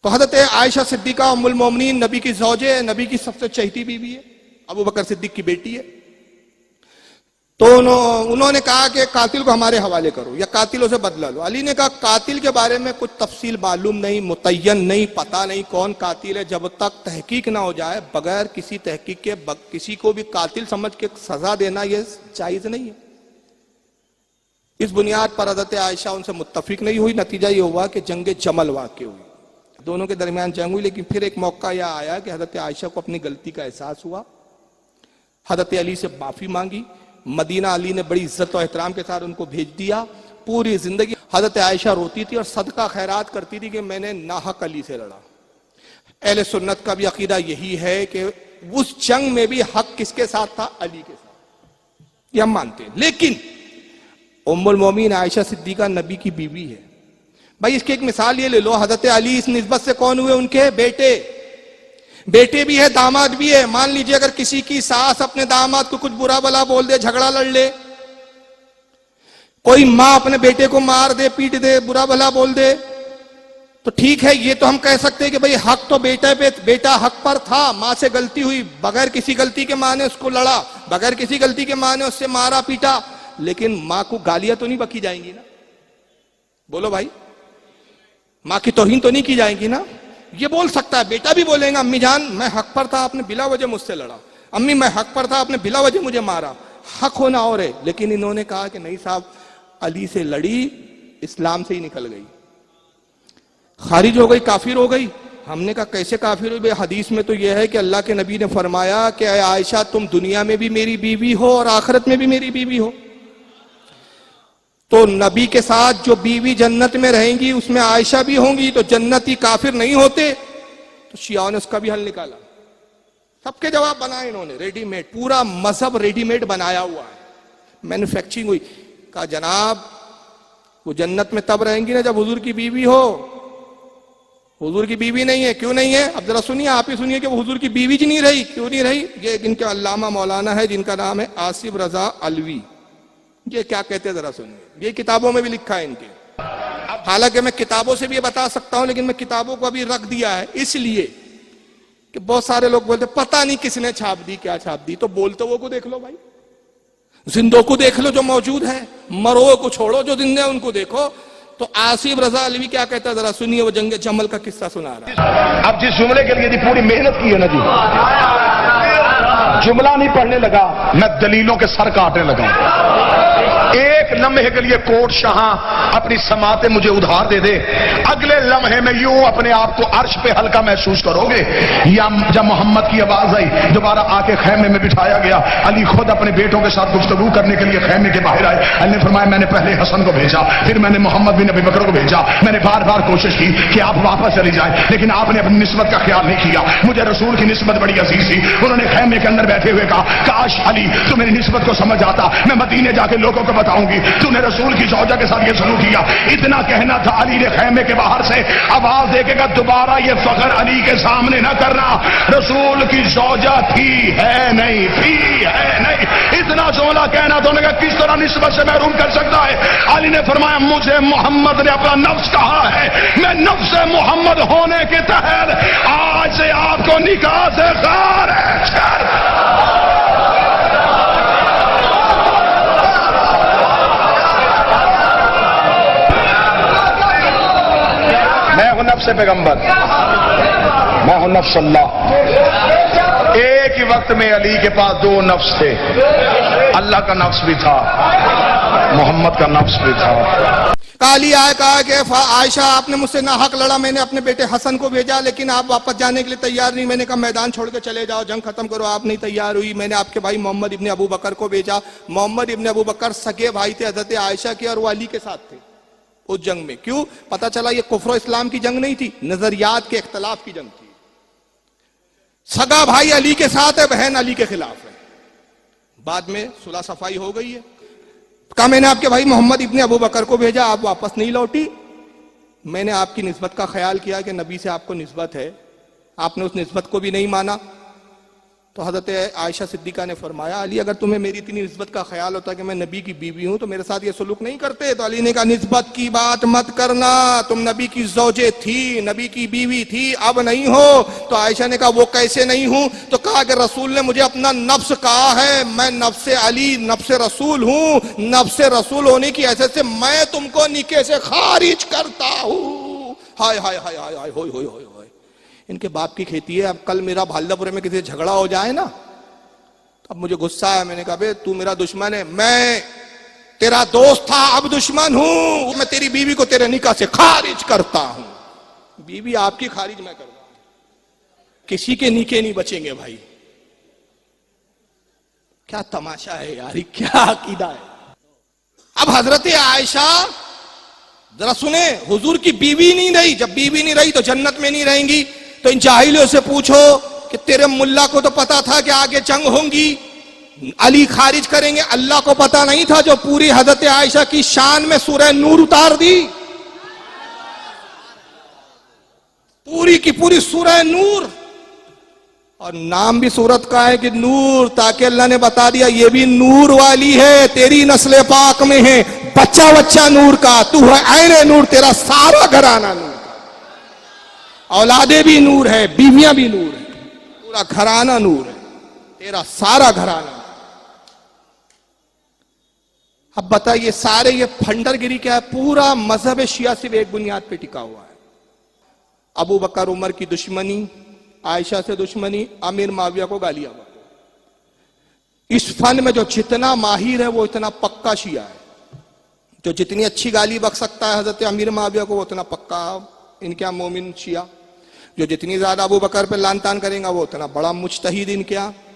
تو حضرت عائشہ صدیقہ ام المومنین نبی کی زوجے ہے، نبی کی سب سے چہیتی بیوی ہے، ابو بکر صدیق کی بیٹی ہے. تو انہوں نے کہا کہ قاتل کو ہمارے حوالے کرو یا قاتلوں سے بدلہ لو. علی نے کہا قاتل کے بارے میں کچھ تفصیل معلوم نہیں، متعین نہیں، پتہ نہیں کون قاتل ہے. جب تک تحقیق نہ ہو جائے بغیر کسی تحقیق کے کسی کو بھی قاتل سمجھ کے سزا دینا یہ جائز نہیں ہے. اس بنیاد پر حضرت عائشہ ان سے متفق نہیں ہوئی. نتیجہ یہ ہوا کہ جنگ جمل واقع ہوئی، دونوں کے درمیان جنگ ہوئی. لیکن پھر ایک موقع یہ آیا کہ حضرت عائشہ کو اپنی غلطی کا احساس ہوا، حضرت علی سے معافی مانگی. مدینہ علی نے بڑی عزت و احترام کے ساتھ ان کو بھیج دیا. پوری زندگی حضرت عائشہ روتی تھی اور صدقہ خیرات کرتی تھی کہ میں نے ناحق علی سے لڑا. اہل سنت کا بھی عقیدہ یہی ہے کہ اس جنگ میں بھی حق کس کے ساتھ تھا؟ علی کے ساتھ، یہ ہم مانتے ہیں. لیکن ام المومنین عائشہ صدیقہ نبی کی بیوی ہے. بھائی اس کی ایک مثال یہ لے لو، حضرت علی اس نسبت سے کون ہوئے؟ ان کے بیٹے بھی ہے، داماد بھی ہے. مان لیجئے اگر کسی کی ساس اپنے داماد کو کچھ برا بلا بول دے، جھگڑا لڑ لے، کوئی ماں اپنے بیٹے کو مار دے، پیٹ دے، برا بلا بول دے، تو ٹھیک ہے، یہ تو ہم کہہ سکتے ہیں کہ بھئی حق تو بیٹا حق پر تھا، ماں سے غلطی ہوئی، بغیر کسی غلطی کے ماں نے اس کو لڑا، بغیر کسی غلطی کے ماں نے اس سے مارا پیٹا. لیکن ماں کو گالیاں تو نہیں بکی جائیں گی نا؟ بولو بھائی، ماں کی توہین تو نہیں کی جائیں گی نا؟ یہ بول سکتا ہے، بیٹا بھی بولے گا امی جان میں حق پر تھا، آپ نے بلا وجہ مجھ سے لڑا، امی میں حق پر تھا، آپ نے بلا وجہ مجھے مارا. حق ہونا اور ہے. لیکن انہوں نے کہا کہ نہیں صاحب، علی سے لڑی، اسلام سے ہی نکل گئی، خارج ہو گئی، کافر ہو گئی. ہم نے کہا کیسے کافر ہوئی؟ بھئی حدیث میں تو یہ ہے کہ اللہ کے نبی نے فرمایا کہ اے عائشہ تم دنیا میں بھی میری بیوی ہو اور آخرت میں بھی میری بیوی ہو. تو نبی کے ساتھ جو بیوی جنت میں رہیں گی اس میں عائشہ بھی ہوں گی، تو جنتی کافر نہیں ہوتے. تو شیعوں نے اس کا بھی حل نکالا، سب کے جواب بنائے انہوں نے ریڈی میڈ، پورا مذہب ریڈی میڈ بنایا ہوا ہے، مینوفیکچرنگ ہوئی. کہا جناب وہ جنت میں تب رہیں گی نا جب حضور کی بیوی ہو. حضور کی بیوی نہیں ہے. کیوں نہیں ہے؟ اب ذرا سنیے، آپ ہی سنیے کہ وہ حضور کی بیوی جی نہیں رہی. کیوں نہیں رہی؟ یہ ان کے علامہ مولانا ہے جن کا نام ہے آصف رضا علوی، یہ کیا کہتے ہیں ذرا سنیے. یہ کتابوں میں بھی لکھا ہے ان کے. حالانکہ میں کتابوں سے بھی یہ بتا سکتا ہوں، لیکن میں کتابوں کو ابھی رکھ دیا ہے اس لیے کہ بہت سارے لوگ بولتے پتہ نہیں کس نے چھاپ دی، کیا چھاپ دی. تو بولتے وہ کو دیکھ لو بھائی، زندوں کو دیکھ لو جو موجود ہے، مرو کو چھوڑو، جو زندے ہیں ان کو دیکھو. تو آصف رضا علوی کیا کہتا ہے ذرا سنیے، وہ جنگ جمل کا قصہ سنا رہا ہے. اب جس جملے کے لیے دی پوری محنت کی ہے نا جی، جملہ نہیں پڑھنے لگا، میں دلیلوں کے سر کاٹنے لگا. ایک لمحے کے لیے کوٹ شاہاں اپنی سماعتیں مجھے ادھار دے دے، اگلے لمحے میں یوں اپنے آپ کو عرش پہ ہلکا محسوس کرو گے. یا جب محمد کی آواز آئی، دوبارہ آ کے خیمے میں بٹھایا گیا. علی خود اپنے بیٹوں کے ساتھ گفتگو کرنے کے لیے خیمے کے باہر آئے. علی نے فرمایا میں نے پہلے حسن کو بھیجا، پھر میں نے محمد بن ابی بکر کو بھیجا. میں نے بار بار کوشش کی کہ آپ واپس چلی جائیں، لیکن آپ نے اپنی نسبت کا خیال نہیں کیا. مجھے رسول کی نسبت بڑی عزیز تھی. انہوں نے خیمے کے اندر بیٹھے ہوئے کہا کاش علی تو میری نسبت کو سمجھ آتا، میں مدینے جا کے لوگوں کو بتاؤں گی تو نے رسول کی زوجہ کے ساتھ یہ سلوک کیا. اتنا کہنا تھا. علی نے خیمے کے باہر سے آواز دے کے کہا دوبارہ یہ فخر علی کے سامنے نہ کرنا، رسول کی زوجہ تھی ہے نہیں، تھی ہے نہیں. اتنا جملہ کہنا تو نے کہا کس طرح نسبت سے محروم کر سکتا ہے. علی نے فرمایا مجھے محمد نے اپنا نفس کہا ہے، میں نفس محمد ہونے کے تحت آج سے آپ کو نکاح سے خارج کر. میں ہوں نفس پیغمبر، میں ہوں نفس اللہ. ایک ہی وقت میں علی کے پاس دو نفس تھے، اللہ کا نفس بھی تھا، محمد کا نفس بھی تھا. علی آئے کہا کہ عائشہ آپ نے مجھ سے ناحق لڑا، میں نے اپنے بیٹے حسن کو بھیجا لیکن آپ واپس جانے کے لیے تیار نہیں. میں نے کہا میدان چھوڑ کے چلے جاؤ، جنگ ختم کرو، آپ نہیں تیار ہوئی. میں نے آپ کے بھائی محمد ابن ابو بکر کو بھیجا. محمد ابن ابو بکر سگے بھائی تھے حضرت عائشہ کے اور وہ علی کے ساتھ تھے اس جنگ میں. کیوں؟ پتہ چلا یہ کفر و اسلام کی جنگ نہیں تھی، نظریات کے اختلاف کی جنگ تھی. سگا بھائی علی کے ساتھ ہے، بہن علی کے خلاف ہے. بعد میں صلح صفائی ہو گئی ہے. کہا میں نے آپ کے بھائی محمد ابن ابو بکر کو بھیجا، آپ واپس نہیں لوٹی. میں نے آپ کی نسبت کا خیال کیا کہ نبی سے آپ کو نسبت ہے، آپ نے اس نسبت کو بھی نہیں مانا. تو حضرت عائشہ صدیقہ نے فرمایا علی اگر تمہیں میری اتنی نسبت کا خیال ہوتا کہ میں نبی کی بیوی ہوں تو میرے ساتھ یہ سلوک نہیں کرتے. تو علی نے کہا نسبت کی بات مت کرنا, تم نبی کی زوجے تھی, نبی کی بیوی تھی, اب نہیں ہو. تو عائشہ نے کہا وہ کیسے نہیں ہوں؟ تو کہا کہ رسول نے مجھے اپنا نفس کہا ہے, میں نفس علی نفس رسول ہوں, نفس رسول ہونے کی حیثیت سے میں تم کو نکاح سے خارج کرتا ہوں. ہائے ہائے ہائے ہائے ہائے ہوئے ہوئے ہوئے ہوئے. ان کے باپ کی کھیتی ہے. اب کل میرا بھالدہ پورے میں کسی سے جھگڑا ہو جائے نا, اب مجھے غصہ ہے, میں نے کہا بے تو میرا دشمن ہے, میں تیرا دوست تھا اب دشمن ہوں, میں تیری بیوی کو تیرے نکاح سے خارج کرتا ہوں. بیوی آپ کی خارج میں کرتا ہوں, کسی کے نکاح نہیں بچیں گے بھائی. کیا تماشا ہے یار, کیا عقیدہ ہے. اب حضرت عائشہ ذرا سنیں, حضور کی بیوی نہیں رہی, جب بیوی نہیں رہی تو جنت میں نہیں رہیں گی. تو ان جاہلوں سے پوچھو کہ تیرے ملا کو تو پتا تھا کہ آگے جنگ ہوں گی, علی خارج کریں گے, اللہ کو پتا نہیں تھا جو پوری حضرت عائشہ کی شان میں سورہ نور اتار دی, پوری کی پوری سورہ نور, اور نام بھی سورت کا ہے کہ نور, تاکہ اللہ نے بتا دیا یہ بھی نور والی ہے, تیری نسل پاک میں ہے, بچہ بچہ نور کا, تو ہے عین نور, تیرا سارا گھرانہ نور, اولادیں بھی نور ہے, بیویاں بھی نور ہے, پورا گھرانہ نور ہے, تیرا سارا گھرانہ. اب بتائیے سارے یہ پھنڈر گری کیا ہے؟ پورا مذہب شیعہ صرف ایک بنیاد پہ ٹکا ہوا ہے. ابو بکر عمر کی دشمنی, عائشہ سے دشمنی, امیر معاویہ کو گالیاں بکو. اس فن میں جو جتنا ماہر ہے وہ اتنا پکا شیعہ ہے, جو جتنی اچھی گالی بک سکتا ہے حضرت امیر معاویہ کو وہ اتنا پکا ان کے مومن شیعہ, جو جتنی زیادہ ابو بکر پہ لان تان کریں گا وہ اتنا بڑا مجتہد ان کے